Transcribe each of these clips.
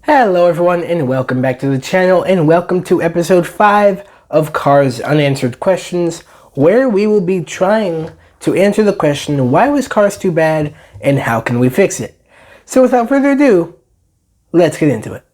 Hello everyone and welcome back to the channel and welcome to episode 5 of Cars Unanswered Questions, where we will be trying to answer the question, why was Cars 2 bad and how can we fix it? So without further ado, let's get into it.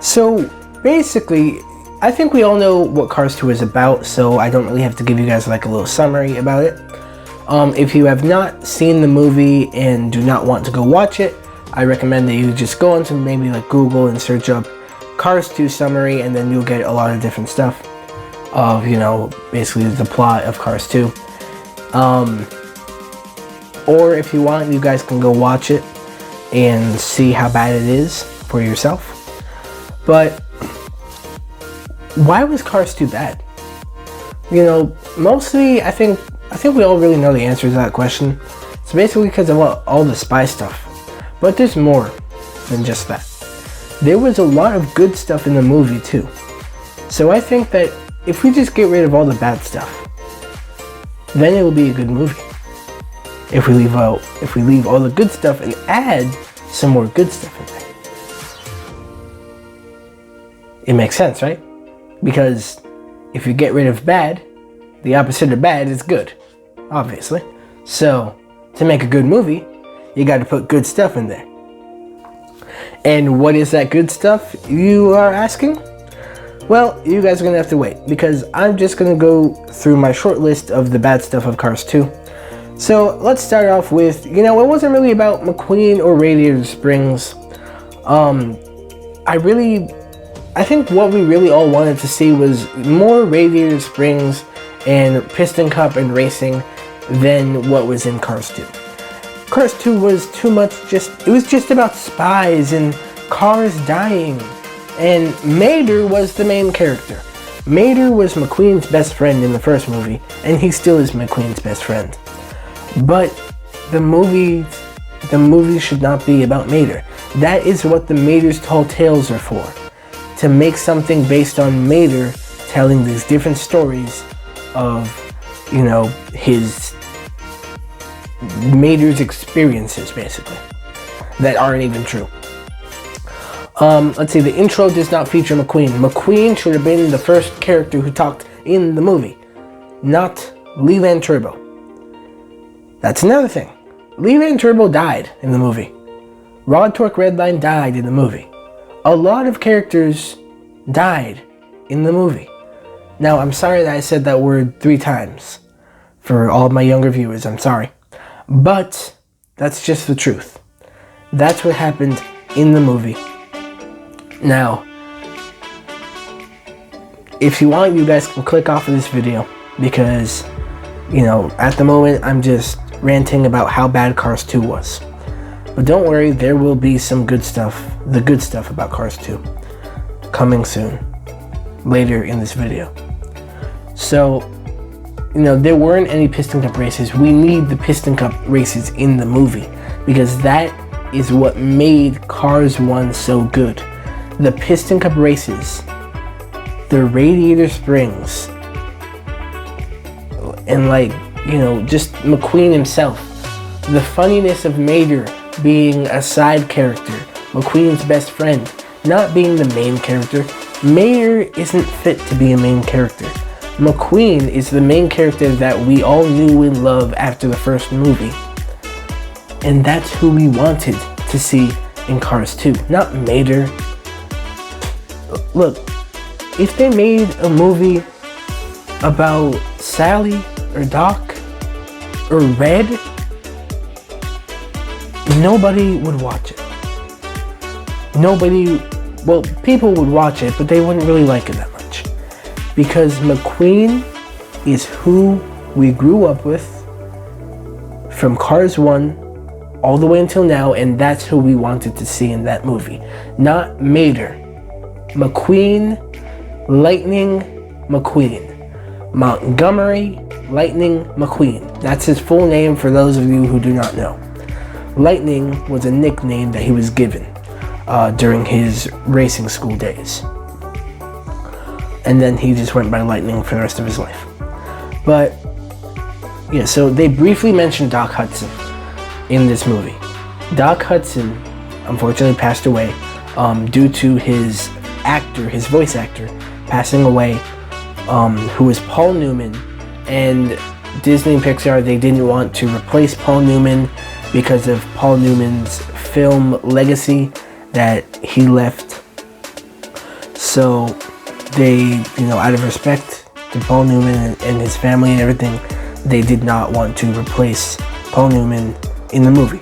So basically, I think we all know what Cars 2 is about, so I don't really have to give you guys like a little summary about it. If you have not seen the movie and do not want to go watch it, I recommend that you just go into maybe like Google and search up Cars 2 summary, and then you'll get a lot of different stuff of, you know, basically the plot of Cars 2. Or if you want, you guys can go watch it and see how bad it is for yourself. But why was Cars 2 bad? You know, mostly I think we all really know the answer to that question. It's basically because of all the spy stuff. But there's more than just that. There was a lot of good stuff in the movie too. So I think that if we just get rid of all the bad stuff, then it will be a good movie. If we leave all the good stuff and add some more good stuff in there. It makes sense, right? Because if you get rid of bad, the opposite of bad is good, obviously. So, to make a good movie, you got to put good stuff in there. And what is that good stuff, you are asking? Well, you guys are going to have to wait, because I'm just going to go through my short list of the bad stuff of Cars 2. So, let's start off with, you know, it wasn't really about McQueen or Radiator Springs. I think what we really all wanted to see was more Radiator Springs and Piston Cup and racing than what was in Cars 2. Cars 2 was too much it was just about spies and cars dying. And Mater was the main character. Mater was McQueen's best friend in the first movie, and he still is McQueen's best friend. But the movie should not be about Mater. That is what the Mater's Tall Tales are for. To make something based on Mater telling these different stories of, you know, Mater's experiences, basically, that aren't even true. Let's see, the intro does not feature McQueen. McQueen should have been the first character who talked in the movie, not Leland Turbo. That's another thing. Leland Turbo died in the movie. Rod Torque Redline died in the movie. A lot of characters died in the movie. Now, I'm sorry that I said that word 3 times. For all of my younger viewers, I'm sorry. But that's just the truth. That's what happened in the movie. Now, if you want, you guys can click off of this video, because, you know, at the moment, I'm just ranting about how bad Cars 2 was. But don't worry, there will be some good stuff, the good stuff about Cars 2, coming soon, later in this video. So, you know, there weren't any Piston Cup races. We need the Piston Cup races in the movie, because that is what made Cars 1 so good. The Piston Cup races, the Radiator Springs, and like, you know, just McQueen himself. The funniness of Mater being a side character, McQueen's best friend, not being the main character. Mater isn't fit to be a main character. McQueen is the main character that we all knew and loved after the first movie. And that's who we wanted to see in Cars 2, not Mater. Look, if they made a movie about Sally or Doc or Red, nobody would watch it. People would watch it, but they wouldn't really like it that much. Because McQueen is who we grew up with from Cars 1 all the way until now, and that's who we wanted to see in that movie. Not Mater. McQueen, Lightning McQueen. Montgomery Lightning McQueen. That's his full name for those of you who do not know. Lightning was a nickname that he was given during his racing school days. And then he just went by Lightning for the rest of his life. But, yeah, so they briefly mentioned Doc Hudson in this movie. Doc Hudson, unfortunately, passed away due to his voice actor, passing away, who was Paul Newman. And Disney and Pixar, they didn't want to replace Paul Newman because of Paul Newman's film legacy that he left. So they, out of respect to Paul Newman and his family and everything, they did not want to replace Paul Newman in the movie.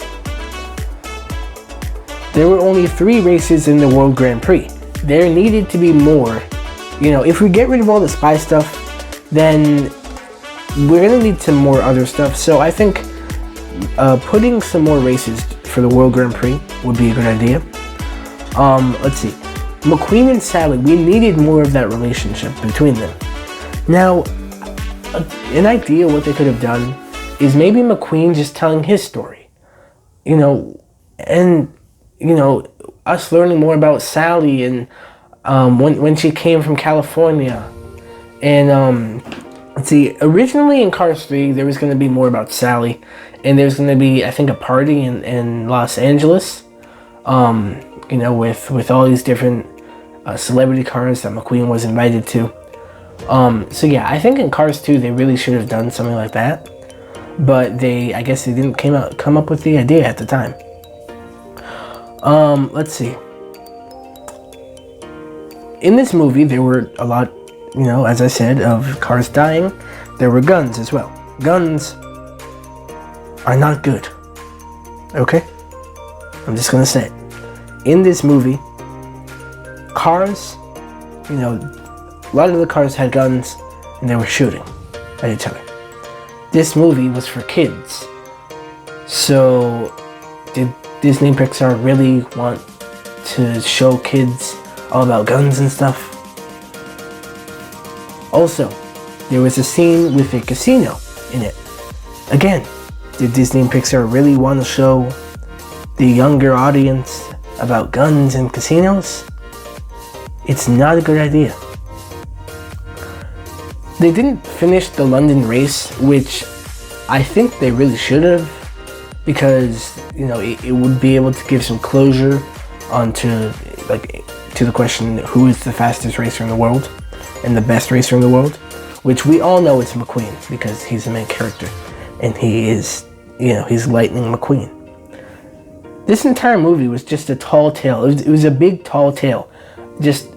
There were only 3 races in the World Grand Prix. There needed to be more. If we get rid of all the spy stuff, then we're going to need some more other stuff. So I think putting some more races for the World Grand Prix would be a good idea. Let's see. McQueen and Sally, we needed more of that relationship between them. Now, an idea what they could have done is maybe McQueen just telling his story. Us learning more about Sally and when she came from California. And let's see, originally in Cars 3, there was going to be more about Sally. And there's going to be, I think, a party in Los Angeles. With all these different celebrity cars that McQueen was invited to. So yeah, I think in Cars 2, they really should have done something like that. But I guess they didn't come up with the idea at the time. Let's see. In this movie, there were a lot, as I said, of cars dying. There were guns as well. Guns are not good. Okay? I'm just gonna say it. In this movie, cars, a lot of the cars had guns and they were shooting at each other. This movie was for kids. So, did Disney and Pixar really want to show kids all about guns and stuff? Also, there was a scene with a casino in it. Again, did Disney and Pixar really want to show the younger audience about guns and casinos? It's not a good idea. They didn't finish the London race, which I think they really should have, because it would be able to give some closure onto to the question, who is the fastest racer in the world and the best racer in the world, which we all know it's McQueen because he's the main character and he is, he's Lightning McQueen. This entire movie was just a tall tale. It was a big tall tale. Just,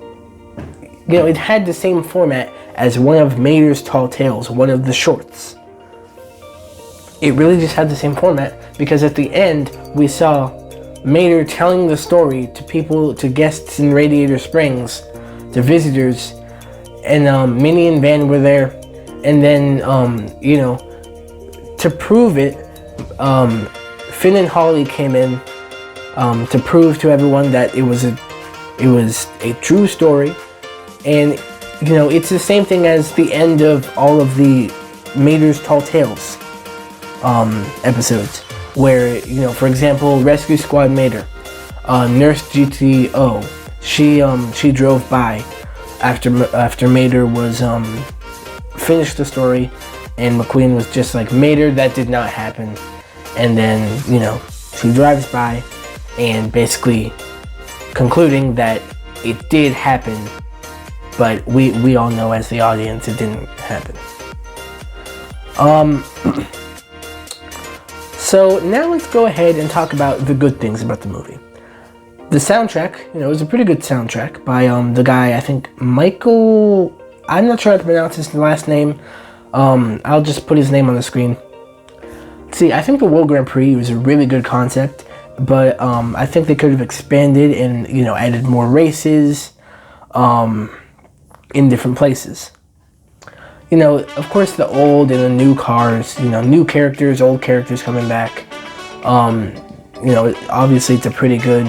it had the same format as one of Mater's tall tales, one of the shorts. It really just had the same format because at the end we saw Mater telling the story to people, to guests in Radiator Springs, to visitors, and Minnie and Van were there, and then to prove it, Finn and Holly came in to prove to everyone that it was a true story, and it's the same thing as the end of all of the Mater's Tall Tales episodes, where for example, Rescue Squad Mater, Nurse GTO, she drove by after Mater was finished the story, and McQueen was just like, Mater, that did not happen, and then she drives by and basically concluding that it did happen, but we all know as the audience it didn't happen. So now let's go ahead and talk about the good things about the movie. The soundtrack, it was a pretty good soundtrack by the guy, I think Michael, I'm not sure how to pronounce his last name. I'll just put his name on the screen. See, I think the World Grand Prix was a really good concept, but I think they could have expanded and added more races in different places. of course, the old and the new cars, new characters, old characters coming back. Obviously it's a pretty good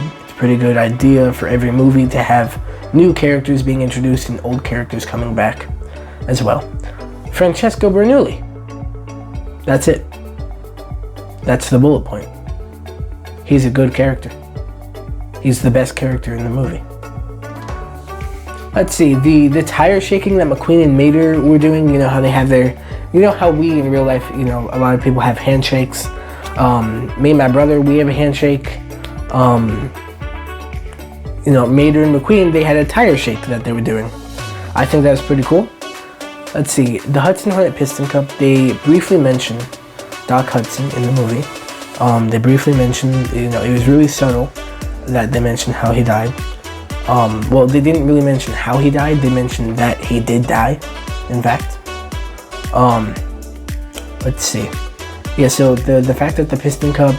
idea for every movie to have new characters being introduced and old characters coming back as well. Francesco Bernoulli. That's it. That's the bullet point. He's a good character. He's the best character in the movie. Let's see, the tire shaking that McQueen and Mater were doing, how they have their, how we in real life, a lot of people have handshakes. Me and my brother, we have a handshake. Mater and McQueen, they had a tire shake that they were doing. I think that was pretty cool. Let's see, the Hudson Hornet Piston Cup, they briefly mentioned Doc Hudson in the movie. They briefly mentioned, it was really subtle that they mentioned how he died. Well, they didn't really mention how he died. They mentioned that he did die, in fact. Let's see. Yeah, so the fact that the Piston Cup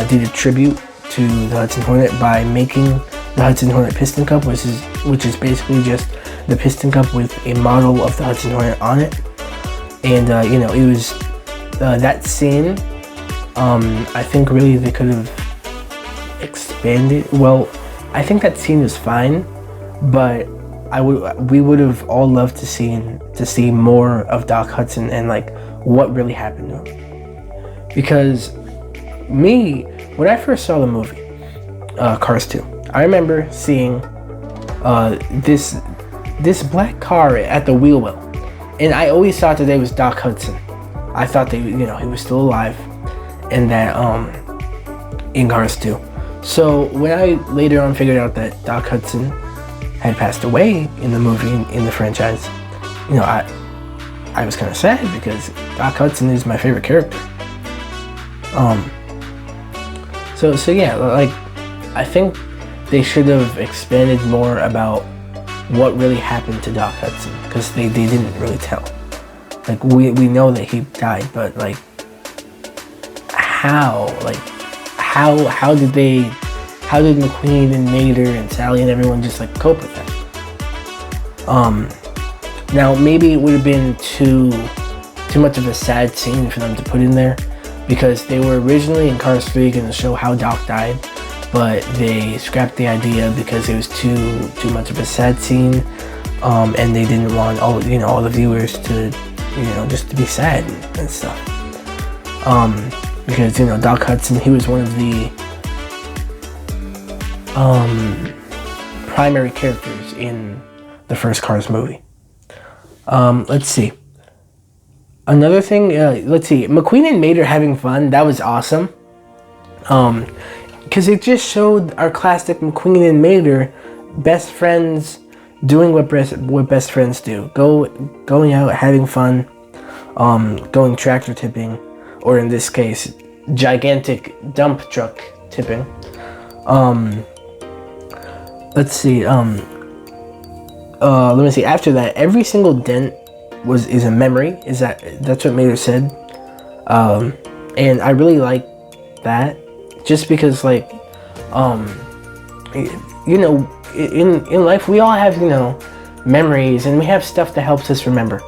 did a tribute to the Hudson Hornet by making the Hudson Hornet Piston Cup, which is basically just the Piston Cup with a model of the Hudson Hornet on it. And, it was that scene, I think really they could have expanded. Well, I think that scene was fine, but we would have all loved to see more of Doc Hudson and what really happened to him. Because when I first saw the movie, Cars 2, I remember seeing this black car at the wheel well, and I always thought that it was Doc Hudson. I thought that he was still alive, and that in Cars 2. So when I later on figured out that Doc Hudson had passed away in the movie, in the franchise, I was kind of sad because Doc Hudson is my favorite character. So yeah, I think they should have expanded more about what really happened to Doc Hudson, because they didn't really tell. We know that he died, but how did McQueen and Mater and Sally and everyone just cope with that? Now maybe it would have been too much of a sad scene for them to put in there, because they were originally in Cars 3 going to show how Doc died, but they scrapped the idea because it was too much of a sad scene, and they didn't want all the viewers to just to be sad and stuff. Because Doc Hudson, he was one of the primary characters in the first Cars movie. Let's see. Another thing, let's see. McQueen and Mater having fun, that was awesome. Because it just showed our classic McQueen and Mater, best friends, doing what best friends do. Going out, having fun, going tractor tipping, or in this case, gigantic dump truck tipping. Let's see. Let me see. After that, every single dent is a memory. That's what Mater said. And I really like that, just because in life we all have memories, and we have stuff that helps us remember.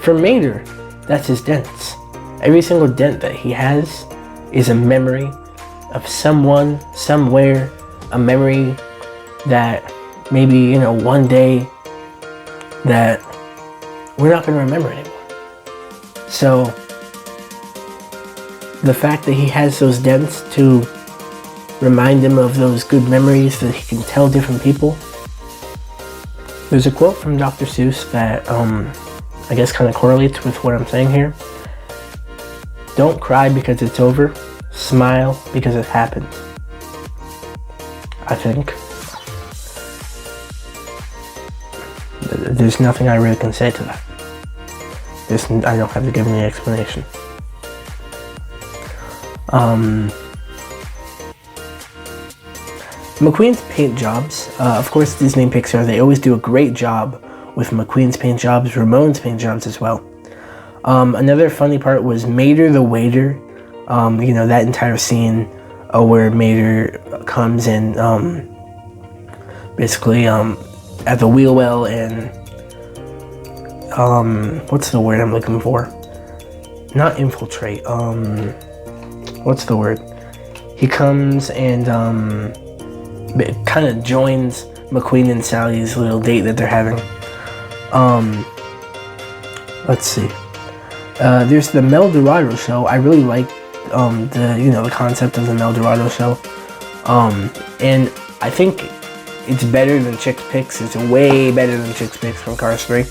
For Mater, that's his dents. Every single dent that he has is a memory of someone, somewhere, a memory that maybe, one day that we're not going to remember anymore. So the fact that he has those dents to remind him of those good memories that he can tell different people. There's a quote from Dr. Seuss that I guess kind of correlates with what I'm saying here. Don't cry because it's over. Smile because it happened. I think there's nothing I really can say to that. I don't have to give any explanation. McQueen's paint jobs. Of course, Disney and Pixar, they always do a great job with McQueen's paint jobs, Ramone's paint jobs as well. Another funny part was Mater the waiter. That entire scene where Mater comes in basically at the wheel well and what's the word I'm looking for? Not infiltrate. What's the word? He comes and kind of joins McQueen and Sally's little date that they're having. Let's see. There's the Mel Dorado show. I really like the concept of the Mel Dorado show. And I think it's better than Chick Picks. It's way better than Chick Picks from Cars 3.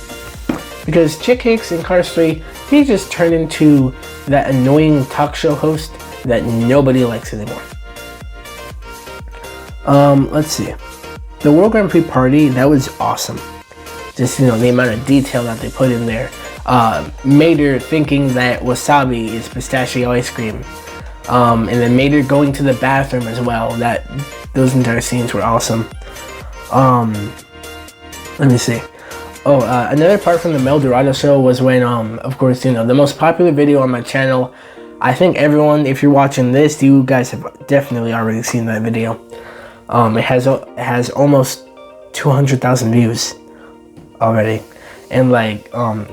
Because Chick Hicks in Cars 3, he just turned into that annoying talk show host that nobody likes anymore. Let's see. The World Grand Prix party, that was awesome. Just, the amount of detail that they put in there. Mater thinking that wasabi is pistachio ice cream. And then Mater going to the bathroom as well. Those entire scenes were awesome. Let me see. Another part from the Mel Dorado show was when, of course, the most popular video on my channel. I think everyone, if you're watching this, you guys have definitely already seen that video. It has almost 200,000 views already. And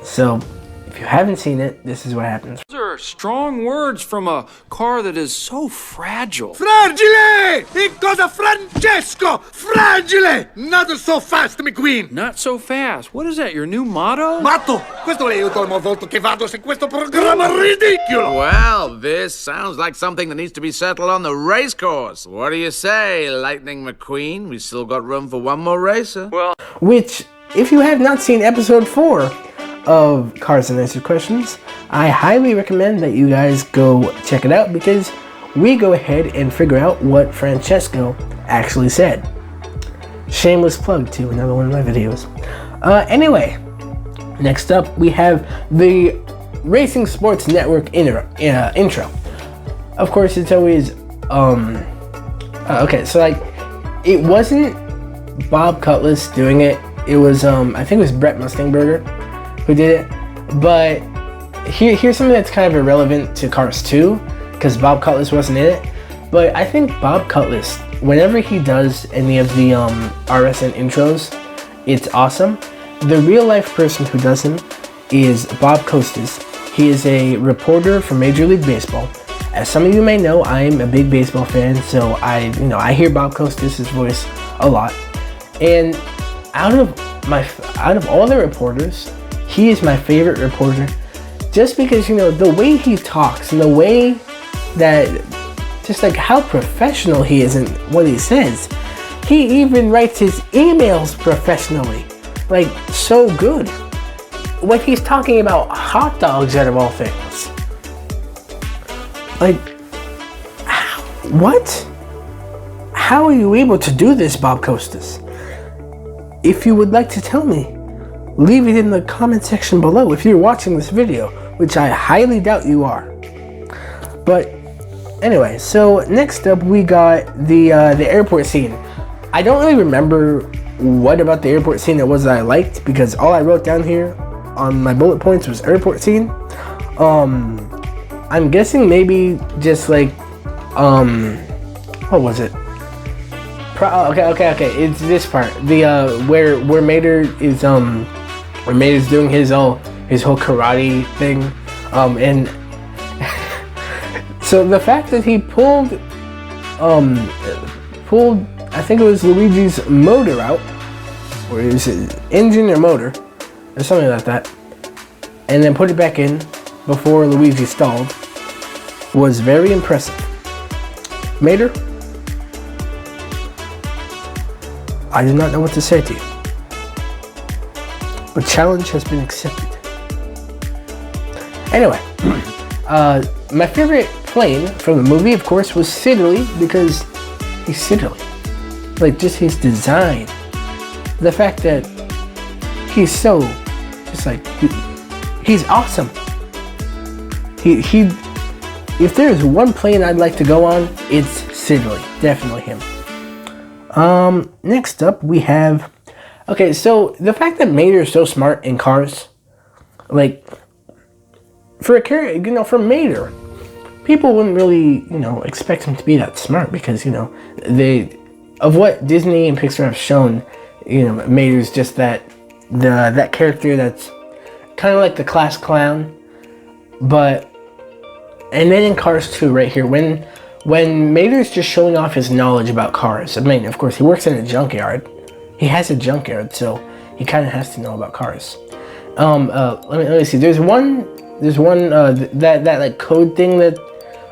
so if you haven't seen it, this is what happens. Those are strong words from a car that is so fragile. Fragile! It goes a Francesco! Fragile! Not so fast, McQueen! Not so fast. What is that, your new motto? Matto! Questo è l'ultimo volta che vado su questo programma ridicolo! Well, this sounds like something that needs to be settled on the race course. What do you say, Lightning McQueen? We still got room for one more racer. Well, which, if you have not seen episode 4 of Cars and Answered Questions, I highly recommend that you guys go check it out, because we go ahead and figure out what Francesco actually said. Shameless plug to another one of my videos. Anyway, next up we have the Racing Sports Network intro. Of course, it's always okay. So it wasn't Bob Cutlass doing it. It was I think it was Brett Mustangberger who did it. But here's something that's kind of irrelevant to Cars 2, because Bob Cutlass wasn't in it. But I think Bob Cutlass, whenever he does any of the RSN intros, it's awesome. The real life person who does him is Bob Costas. He is a reporter for Major League Baseball. As some of you may know, I am a big baseball fan, so I hear Bob Costas' voice a lot. And out of all the reporters, he is my favorite reporter, just because the way he talks and the way that, just how professional he is in what he says. He even writes his emails professionally, so good. When he's talking about hot dogs out of all things, what? How are you able to do this, Bob Costas? If you would like to tell me, leave it in the comment section below if you're watching this video, which I highly doubt you are. But anyway, so next up we got the airport scene. I don't really remember what about the airport scene it was that I liked, because all I wrote down here on my bullet points was airport scene. I'm guessing maybe just what was it? Okay. It's this part. The where Mater is where Mater's doing his whole karate thing, and so the fact that he pulled I think it was Luigi's motor out, or it was his engine or motor or something like that, and then put it back in before Luigi stalled, was very impressive. Mater, I do not know what to say to you, but challenge has been accepted. Anyway, my favorite plane from the movie, of course, was Siddeley, because he's Siddeley. Just his design. The fact that he's so, he's awesome. If there's one plane I'd like to go on, it's Siddeley. Definitely him. Next up we have, okay, so the fact that Mater is so smart in Cars, for a character, for Mater, people wouldn't really, expect him to be that smart, because, of what Disney and Pixar have shown, Mater's just that character that's kind of like the class clown. But, and then in Cars 2 right here, when Mater's just showing off his knowledge about cars. I mean, of course, he works in a junkyard. He has a junkyard, so he kind of has to know about cars. Let me see. There's one that like code thing that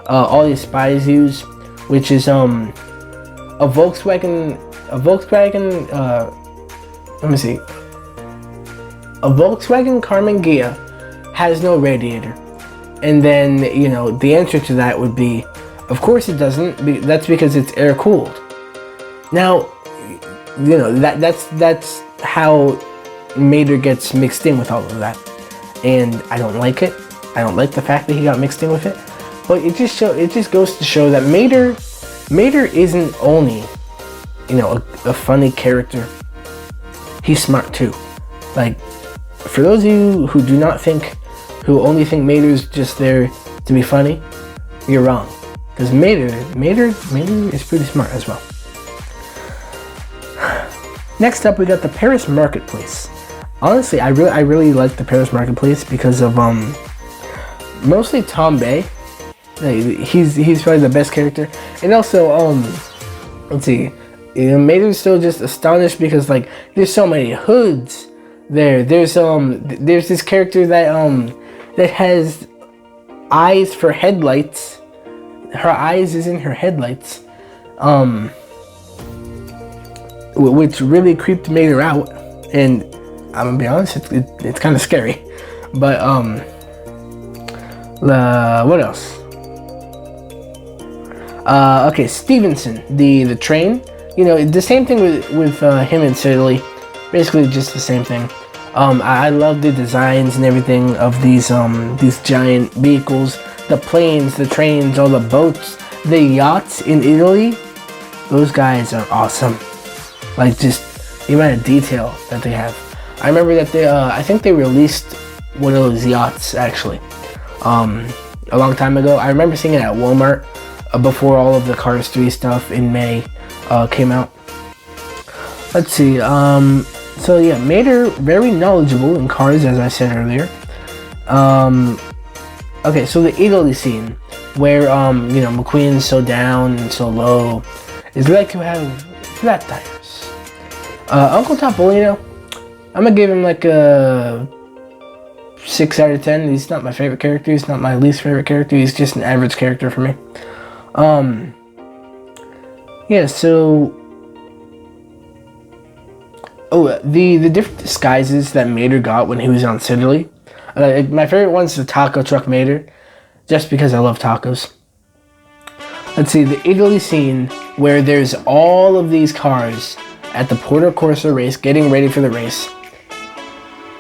all these spies use, which is a Volkswagen. Let me see. A Volkswagen Carmen Ghia has no radiator, and then the answer to that would be, of course it doesn't. That's because it's air cooled. Now, that's how Mater gets mixed in with all of that, and I don't like it. I don't like the fact that he got mixed in with it. But it just goes to show that Mater isn't only a funny character. He's smart too. Like, for those of you who only think Mater's just there to be funny, you're wrong. Because Mater is pretty smart as well. Next up, we got the Paris Marketplace. Honestly, I really like the Paris Marketplace because of mostly Tom Bay. He's probably the best character, and also let's see, Mater's still just astonished because like there's so many hoods there. There's this character that has eyes for headlights. Her eyes is in her headlights, which really creeped Mater out, and I'm gonna be honest, it's kind of scary. But what else? Okay, Stevenson, the train. The same thing with him in Italy. Basically, just the same thing. I love the designs and everything of these giant vehicles, the planes, the trains, all the boats, the yachts in Italy. Those guys are awesome. Like, just the amount of detail that they have. I remember that I think they released one of those yachts actually, a long time ago. I remember seeing it at Walmart before all of the Cars 3 stuff in May came out. Let's see. So yeah, Mater very knowledgeable in cars, as I said earlier. Okay, so the Italy scene where McQueen's so down and so low is like to have flat tires. Uncle Topolino, I'm gonna give him like a 6 out of 10. He's not my favorite character. He's not my least favorite character. He's just an average character for me. Yeah, so the different disguises that Mater got when he was on Sidley. My favorite one's the taco truck Mater, just because I love tacos. Let's see, the Italy scene where there's all of these cars at the Porto Corsa race getting ready for the race.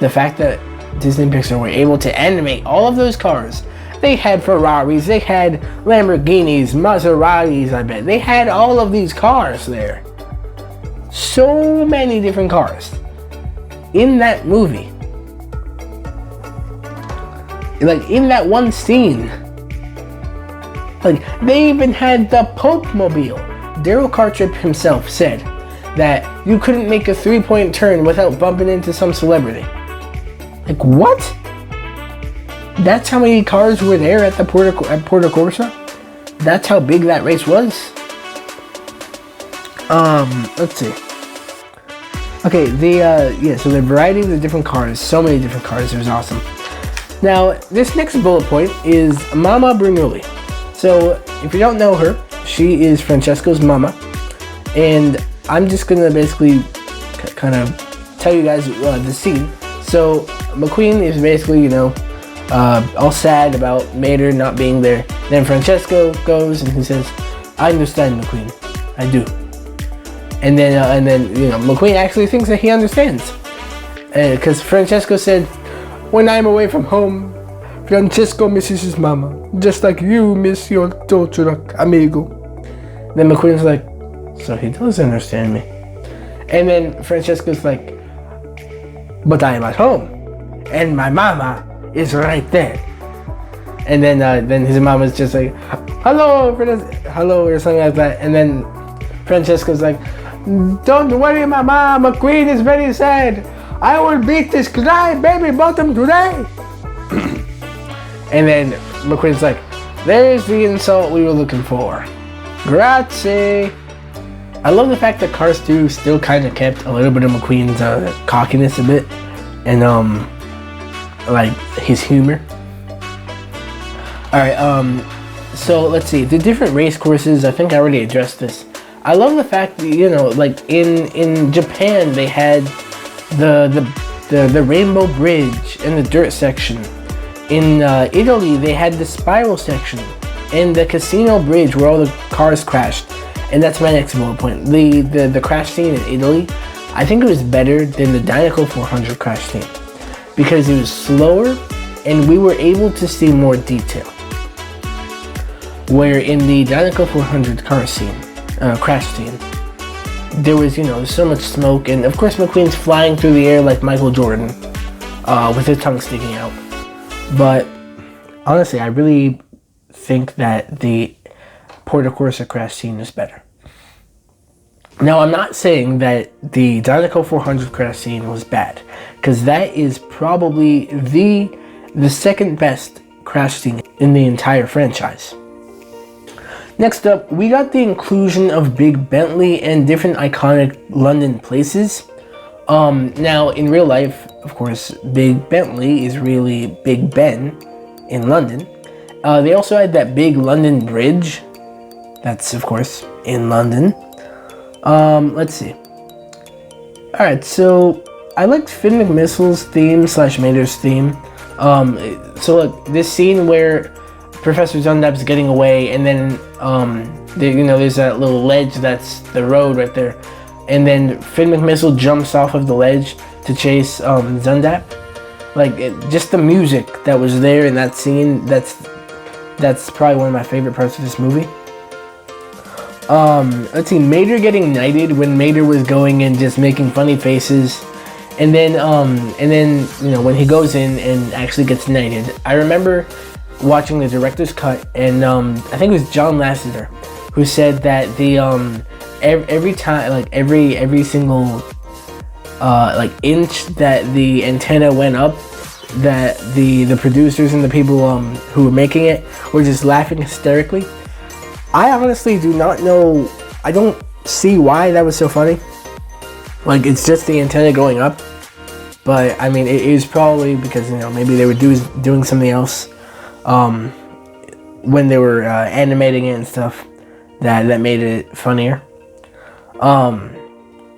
The fact that Disney and Pixar were able to animate all of those cars. They had Ferraris, they had Lamborghinis, Maseratis, I bet. They had all of these cars there. So many different cars in that movie. Like, in that one scene. Like, they even had the Pope Mobile. Daryl Cartrip himself said that you couldn't make a 3-point turn without bumping into some celebrity. Like, what? That's how many cars were there at the Porto Corsa? That's how big that race was? Let's see. Okay, so the variety of the different cars, so many different cars, it was awesome. Now, this next bullet point is Mama Bernoulli. So, if you don't know her, she is Francesco's mama. And I'm just gonna basically kind of tell you guys the scene. So, McQueen is basically, all sad about Mater not being there. Then Francesco goes and he says, "I understand, McQueen. I do." And then McQueen actually thinks that he understands, because Francesco said, "When I'm away from home, Francesco misses his mama, just like you miss your tow truck amigo." Then McQueen's like, "So he does understand me." And then Francesco's like, "But I am at home, and my mama is right there." And then his mama's just like, "Hello, hello," or something like that. And then Francesco's like, "Don't worry, Mama. McQueen is very sad. I will beat this guy baby bottom today. And then McQueen's like, there's the insult we were looking for. Grazie. I love the fact that Cars 2 still kind of kept a little bit of McQueen's cockiness a bit. And like his humor. Alright, so let's see. The different race courses, I think I already addressed this. I love the fact that, you know, like in Japan they had the Rainbow Bridge and the dirt section. In Italy they had the spiral section and the Casino Bridge where all the cars crashed. And that's my next bullet point. The crash scene in Italy, I think it was better than the Dynaco 400 crash scene because it was slower and we were able to see more detail. Where in the Dynaco 400 crash scene, there was, you know, so much smoke, and of course McQueen's flying through the air like Michael Jordan, with his tongue sticking out. But honestly, I really think that the Porta Corsa crash scene is better. Now, I'm not saying that the Dynaco 400 crash scene was bad, because that is probably the second best crash scene in the entire franchise. Next up, we got the inclusion of Big Bentley and different iconic London places. Now, in real life, of course, Big Bentley is really Big Ben in London. They also had that big London Bridge. That's, of course, in London. Let's see. Alright, so I liked Finn McMissile's theme / Mater's theme. So look, this scene where Professor Zundap's getting away, and then there's that little ledge that's the road right there, and then Finn McMissile jumps off of the ledge to chase Zundap. Like just the music that was there in that scene, that's probably one of my favorite parts of this movie. Let's see, Mater getting knighted when Mater was going and just making funny faces, and then you know when he goes in and actually gets knighted. I remember watching the director's cut, and I think it was John Lasseter who said that the every time, like every single like inch that the antenna went up, that the producers and the people who were making it were just laughing hysterically. I honestly do not know. I don't see why that was so funny. Like it's just the antenna going up, but I mean it is probably because, you know, maybe they were doing something else when they were animating it and stuff that made it funnier.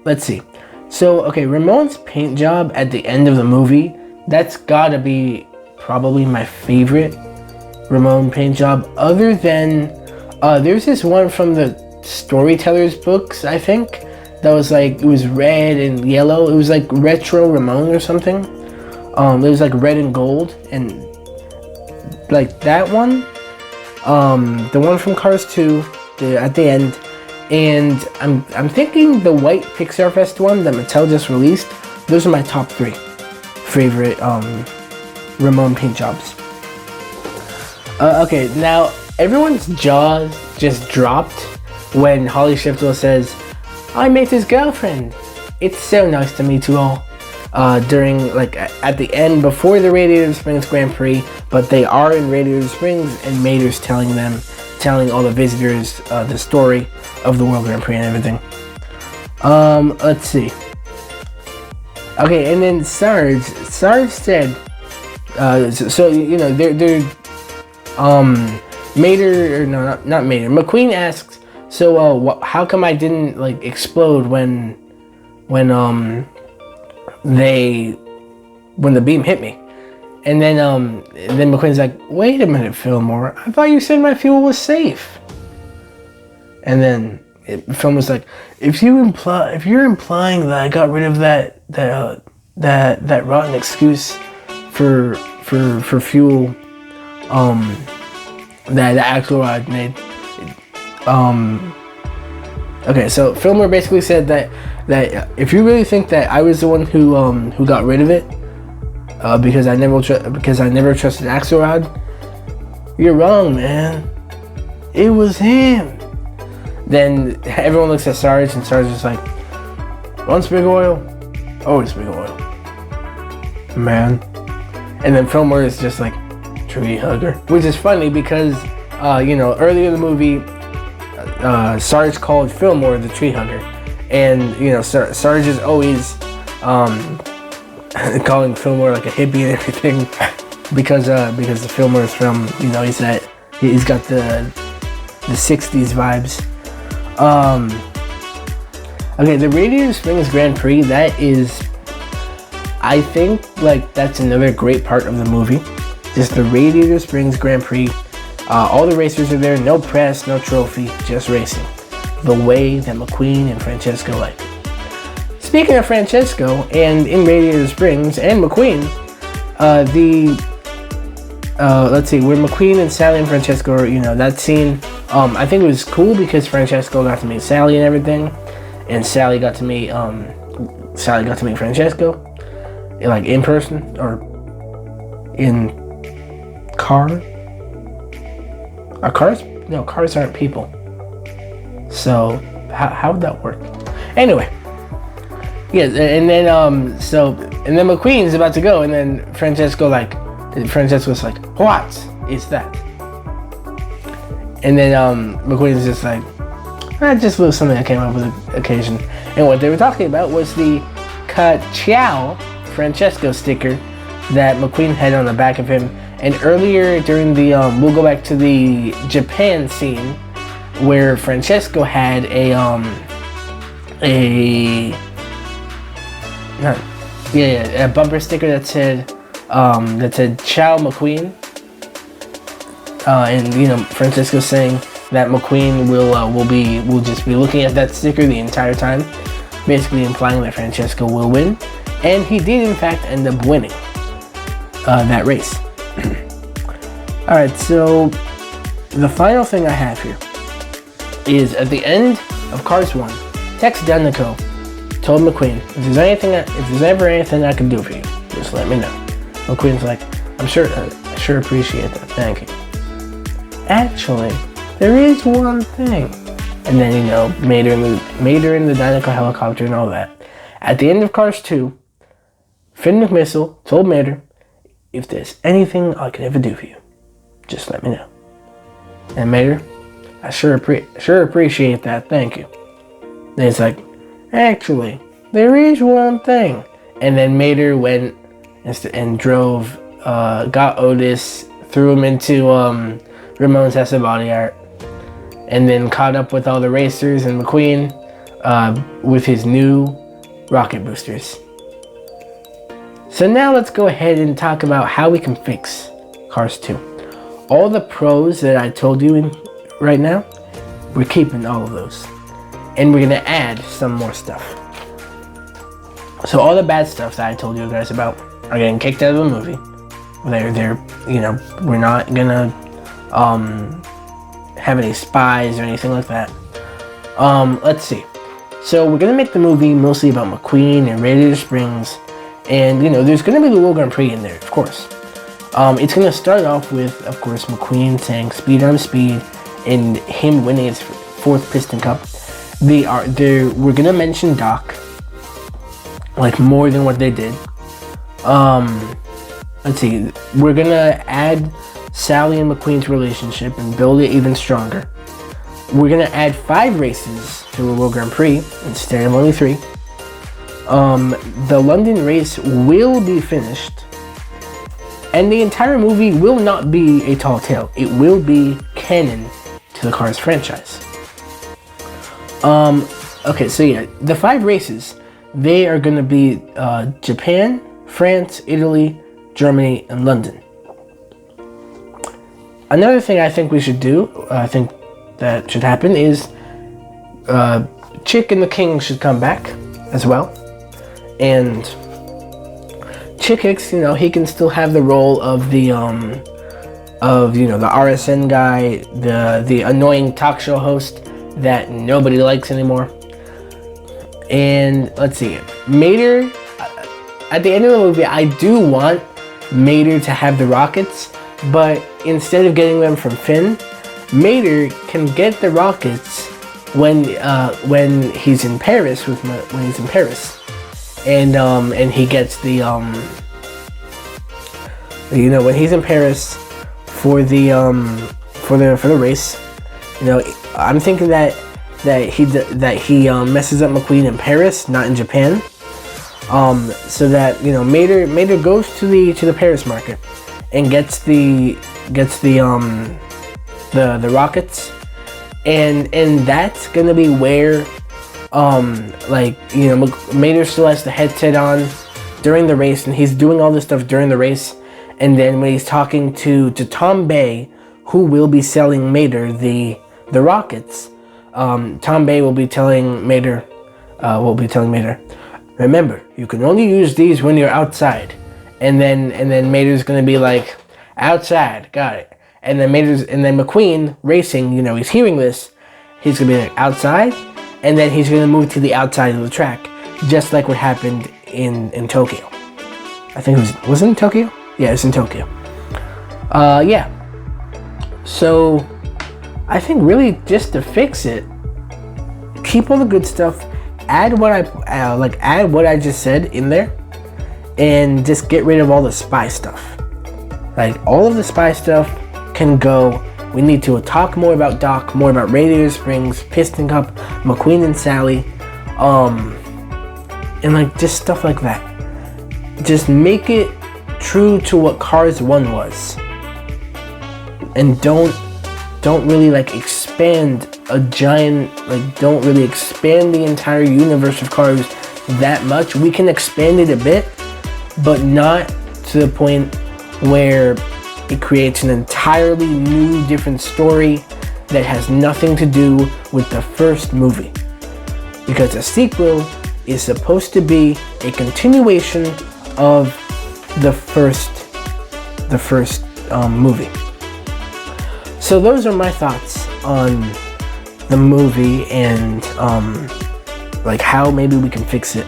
Let's see. So okay, Ramone's paint job at the end of the movie, that's gotta be probably my favorite Ramone paint job, other than there's this one from the Storyteller's books, I think, that was like, it was red and yellow. It was like retro Ramone or something. It was like red and gold, and like that one, the one from Cars 2, at the end, and I'm thinking the white Pixar Fest one that Mattel just released. Those are my top 3 favorite Ramone paint jobs. Okay, now everyone's jaws just dropped when Holly Shiftel says, "I met his girlfriend. It's so nice to meet you all." During, like, at the end, before the Radiator Springs Grand Prix, but they are in Radiator Springs, and Mater's telling all the visitors the story of the World Grand Prix and everything. Let's see. Okay, and then Sarge said, so you know, they're Mater, or no, not Mater. McQueen asks, so how come I didn't like explode when the beam hit me? And then McQueen's like, wait a minute, Fillmore, I thought you said my fuel was safe. And then Fillmore's like, if you're implying that I got rid of that rotten excuse for fuel that Axelrod made. Okay, so Fillmore basically said that if you really think that I was the one who got rid of it because I never trusted Axelrod, you're wrong, man. It was him. Then everyone looks at Sarge, and Sarge is like, once big oil, always big oil. man. And then Fillmore is just like, tree hugger. Which is funny because, earlier in the movie, Sarge called Fillmore the tree hugger. And, Sarge is always calling Fillmore like a hippie and everything. because the Fillmore is from, he's got the 60s vibes. Okay, the Radiator Springs Grand Prix, that is, I think, that's another great part of the movie. Just the Radiator Springs Grand Prix. All the racers are there, no press, no trophy, just racing. The way that McQueen and Francesco like. Speaking of Francesco, and in Radiator Springs, and McQueen, let's see, when McQueen and Sally and Francesco are, that scene, I think it was cool because Francesco got to meet Sally and everything, and Sally got to meet Francesco, in person, or in car. Are cars? No, cars aren't people. So, how would that work? Anyway. Yeah, and then, and then McQueen's about to go, and then Francesco's like, what is that? And then, McQueen's just like, just a little something I came up with on occasion. And what they were talking about was the Ka-Chow Francesco sticker that McQueen had on the back of him. And earlier during the, we'll go back to the Japan scene where Francesco had a bumper sticker that said Chow McQueen. And Francesco saying that McQueen will just be looking at that sticker the entire time, basically implying that Francesco will win. And he did in fact end up winning that race. Alright, so the final thing I have here is at the end of Cars 1, Tex Danico told McQueen, if there's ever anything I can do for you, just let me know. McQueen's like, I sure appreciate that, thank you. Actually, there is one thing. And then, made her in the Danico helicopter and all that. At the end of Cars 2, Finn McMissile told Mater, if there's anything I could ever do for you, just let me know. And Mater, I sure appreciate that, thank you. Then it's like, actually, there is one thing. And then Mater went and drove, got Otis, threw him into Ramone's House of Body Art, and then caught up with all the racers and McQueen with his new rocket boosters. So now let's go ahead and talk about how we can fix Cars 2. All the pros that I told you right now, we're keeping all of those. And we're going to add some more stuff. So all the bad stuff that I told you guys about are getting kicked out of the movie. We're not going to have any spies or anything like that. Let's see. So we're going to make the movie mostly about McQueen and Radiator Springs. And, there's going to be the World Grand Prix in there, of course. It's going to start off with, of course, McQueen saying speed on speed and him winning his fourth Piston Cup. We're going to mention Doc, more than what they did. Let's see. We're going to add Sally and McQueen's relationship and build it even stronger. We're going to add 5 races to the World Grand Prix instead of only 3. The London race will be finished, and the entire movie will not be a tall tale. It will be canon to the Cars franchise. Okay, so yeah, the 5 races, they are going to be Japan, France, Italy, Germany, and London. Another thing I think we should do, I think that should happen, is Chick and the King should come back as well. And Chick Hicks, he can still have the role of the RSN guy, the annoying talk show host that nobody likes anymore. And let's see, Mater, at the end of the movie, I do want Mater to have the rockets, but instead of getting them from Finn, Mater can get the rockets when he's in Paris and he gets the You know, when he's in Paris for the race, you know, I'm thinking that he messes up McQueen in Paris, not in Japan. So that, you know, Mater goes to the Paris market and gets the rockets, and that's gonna be where like, you know, Mater still has the headset on during the race, and he's doing all this stuff during the race. And then when he's talking to Tom Bay, who will be selling Mater the rockets, Tom Bay will be telling Mater, remember, you can only use these when you're outside. And then Mater's gonna be like, outside, got it. And then McQueen racing, you know, he's hearing this, he's gonna be like, outside, and then he's gonna move to the outside of the track, just like what happened in Tokyo. I think was it in Tokyo? Yeah, it's in Tokyo. Yeah. So I think really just to fix it, keep all the good stuff, add what I just said in there, and just get rid of all the spy stuff. Like, all of the spy stuff can go. We need to talk more about Doc, more about Radiator Springs, Piston Cup, McQueen and Sally, and like just stuff like that. Just make it true to what Cars 1 was, and don't really like expand don't really expand the entire universe of Cars that much. We can expand it a bit, but not to the point where it creates an entirely new, different story that has nothing to do with the first movie. Because a sequel is supposed to be a continuation of the first movie. So those are my thoughts on the movie, and like how maybe we can fix it.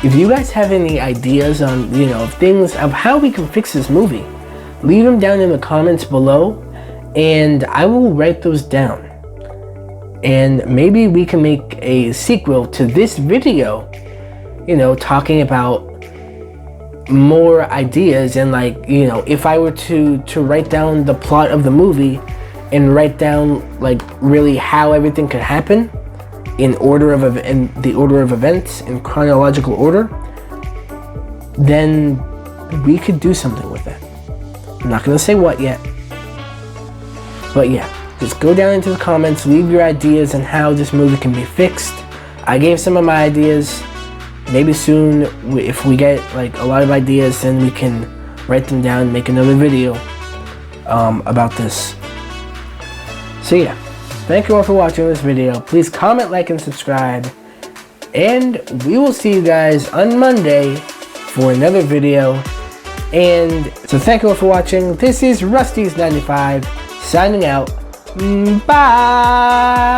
If you guys have any ideas on, you know, things of how we can fix this movie, leave them down in the comments below, and I will write those down. And maybe we can make a sequel to this video, you know, talking about more ideas, and like, you know, if I were to write down the plot of the movie and write down like really how everything could happen in the order of events in chronological order, then we could do something with it. I'm not gonna say what yet, but yeah, just go down into the comments, leave your ideas on how this movie can be fixed. I gave some of my ideas. Maybe soon, if we get like a lot of ideas, then we can write them down and make another video about this. So yeah, thank you all for watching this video. Please comment, like, and subscribe, and we will see you guys on Monday for another video. And so thank you all for watching. This is Rusty's95 signing out. Bye.